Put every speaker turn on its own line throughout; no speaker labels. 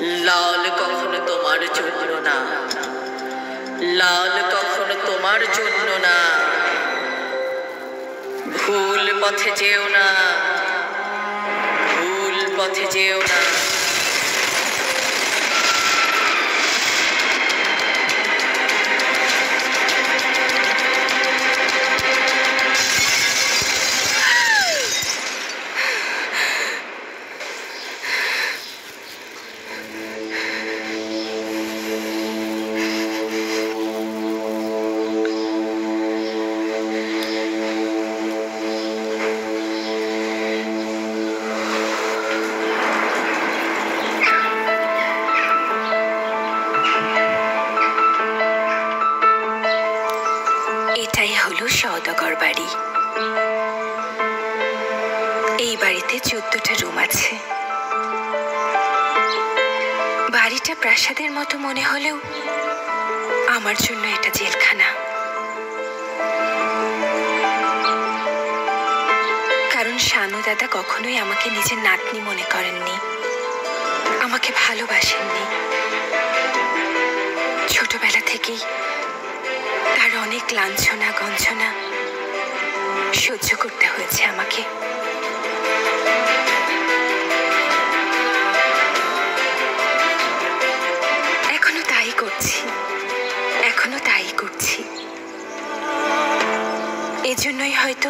লাল কখনো তোমার জন্য না, লাল কখনো তোমার জন্য না। ভুল পথে যেও না, ভুল পথে যেও না।
এটাই হলো সওদাগর বাড়ি। এই বাড়িতে 14টা রুম আছে। বাড়িটা প্রাসাদের মতো মনে হলেও আমার জন্য এটা জেলখানা। কারণ শানু দাদা কখনোই আমাকে নিজের নাতনি মনে করেননি, আমাকে ভালোবাসেননি। ছোটবেলা থেকেই তার অনেক লাঞ্ছনা গঞ্জনা সহ্য করতে হয়েছে আমাকে। এখনো তাই করছি, এখনো তাই করছি। এজন্যই হয়তো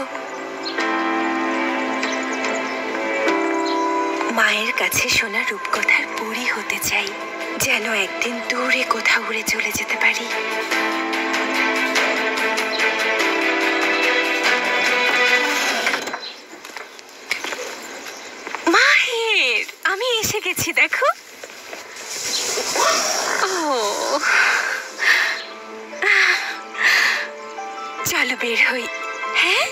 মায়ের কাছে শোনা রূপকথার পরী হতে চাই, যেন একদিন দূরে কোথাও উড়ে চলে যেতে পারি। মাহির, আমি এসে গেছি, দেখো। চলো বের হই। হ্যাঁ,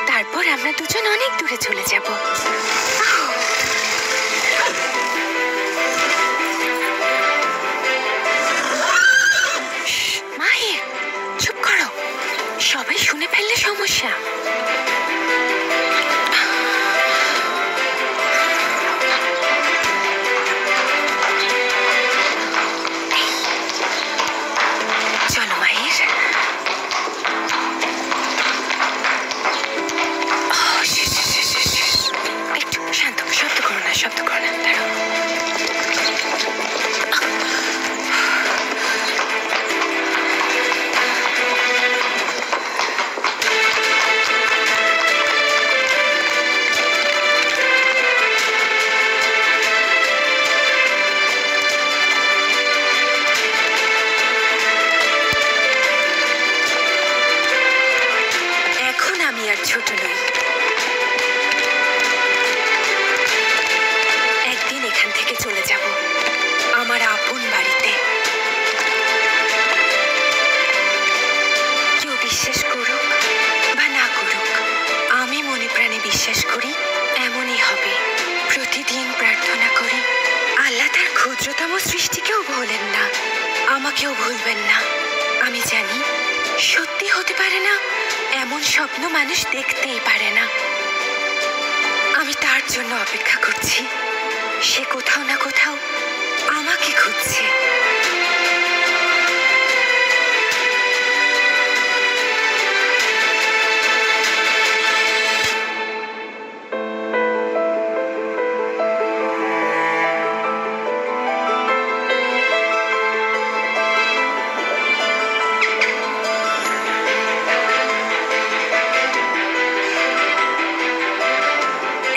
তারপর আমরা দুজন অনেক দূরে চলে যাব। মাহির, চুপ করো, সবাই শুনে ফেললে সমস্যা। চলো মাহির। একটু শান্ত, শব্দ করো না, শব্দ করো না, দাঁড়াও। এখন আমি আর ছোট নই। একদিন এখান থেকে চলে যাব আমার আপন বাড়িতে। কেউ বিশ্বাস করুক বা না করুক, আমি মনে প্রাণে বিশ্বাস করি এমনই হবে। প্রতিদিন প্রার্থনা করি আল্লাহ তার ক্ষুদ্রতম সৃষ্টিকেও ভোলেন না, আমাকেও ভুলবেন না। আমি জানি সত্যি হতে পারে না এমন স্বপ্ন মানুষ দেখতেই পারে না। আমি তার জন্য অপেক্ষা করছি। সে কোথাও না কোথাও আমাকে খুঁজছে।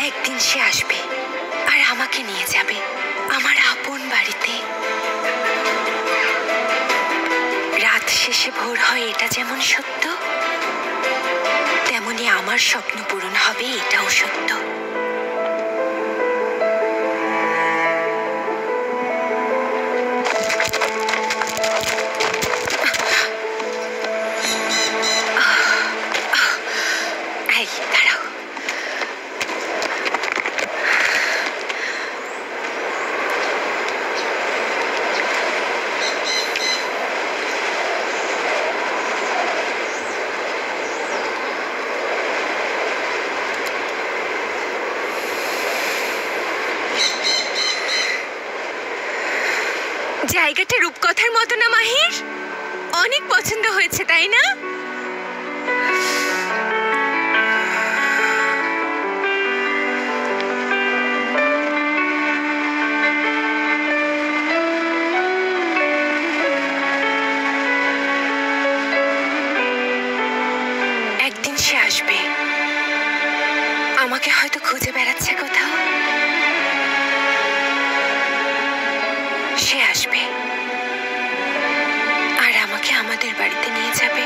একদিন সে আসবে আর আমাকে নিয়ে যাবে আমার আপন বাড়িতে। রাত শেষে ভোর হয়, এটা যেমন সত্য, তেমনি আমার স্বপ্ন পূরণ হবে, এটাও সত্য। এই দাঁড়াও। জায়গাটা রূপকথার মতো না মাহির? অনেক পছন্দ হয়েছে তাই না? একদিন সে আসবে, আমাকে হয়তো খুঁজে বেড়াচ্ছে কোথাও। সে আসবে আর আমাকে আমাদের বাড়িতে নিয়ে যাবে।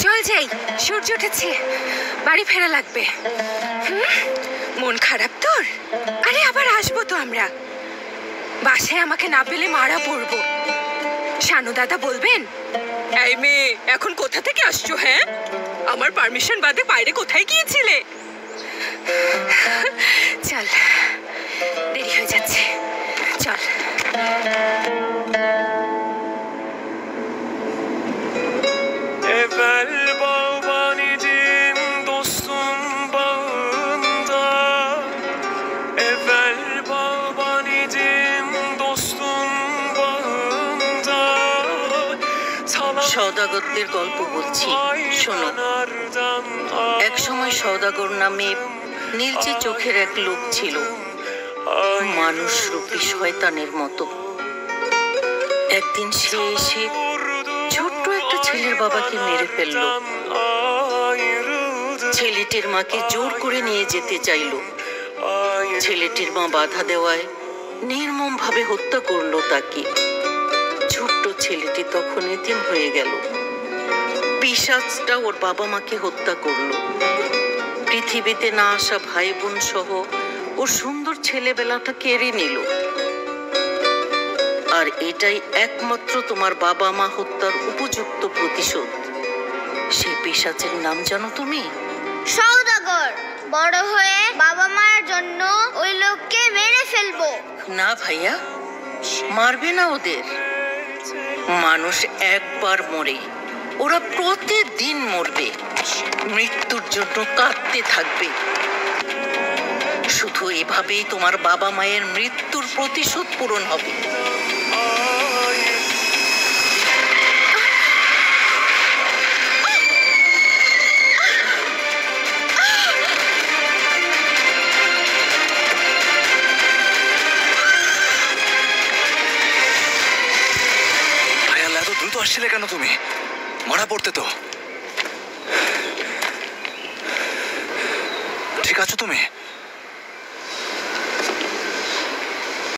চল যাই, সূর্য উঠেছে, বাড়ি ফেরা লাগবে। মন খারাপ তোর? আরে আবার আসবো তো আমরা। বাসায় আমাকে না পেলে মারা পড়বো। শানু দাদা বলবেন, এই মেয়ে এখন কোথা থেকে আসছো? হ্যাঁ, আমার পারমিশন বাদে বাইরে কোথায় গিয়েছিলে? চল, দেরি হয়ে যাচ্ছে, চল।
Evvel bağban idim dostum bağında. Evvel bağban idim dostum bağında.
সওদাগরদের গল্প বলছি, শোনো। এক সময় সওদাগর নামে নীলচে চোখের এক লোক ছিল, মানুষ রূপী শয়তানের মতো। একদিন সে এসে ছোট্ট একটা ছেলের বাবাকে মেরে ফেলল। ছেলেটির মাকে জোর করে নিয়ে যেতে চাইল। ছেলেটির মা বাধা দেওয়ায় নির্মম ভাবে হত্যা করলো তাকে। ছোট্ট ছেলেটি তখন এতিম হয়ে গেল। পিশাচটা ওর বাবা মাকে হত্যা করলো। পৃথিবীতে না আসা ভাই বোন সহ ওর সুন্দর ছেলেবেলাটা কেড়ে নিল। আর এটাই একমাত্র তোমার বাবা মা হত্যার উপযুক্ত প্রতিশোধ। সেই পিশাচের নাম জানো তুমি?
সওদাগর। বড় হয়ে বাবা মায়ের জন্য ওই লোককে মেরে ফেলবো।
না ভাইয়া, মারবে না ওদের। মানুষ একবার মরে, ওরা প্রতিদিন মরবে, মৃত্যুর জন্য কাঁদতে থাকবে। শুধু এভাবেই তোমার বাবা মায়ের মৃত্যুর প্রতিশোধ পূরণ হবে।
দ্রুত আসছিলে কেন তুমি? মারা পড়তে তো। ঠিক আছো তুমি?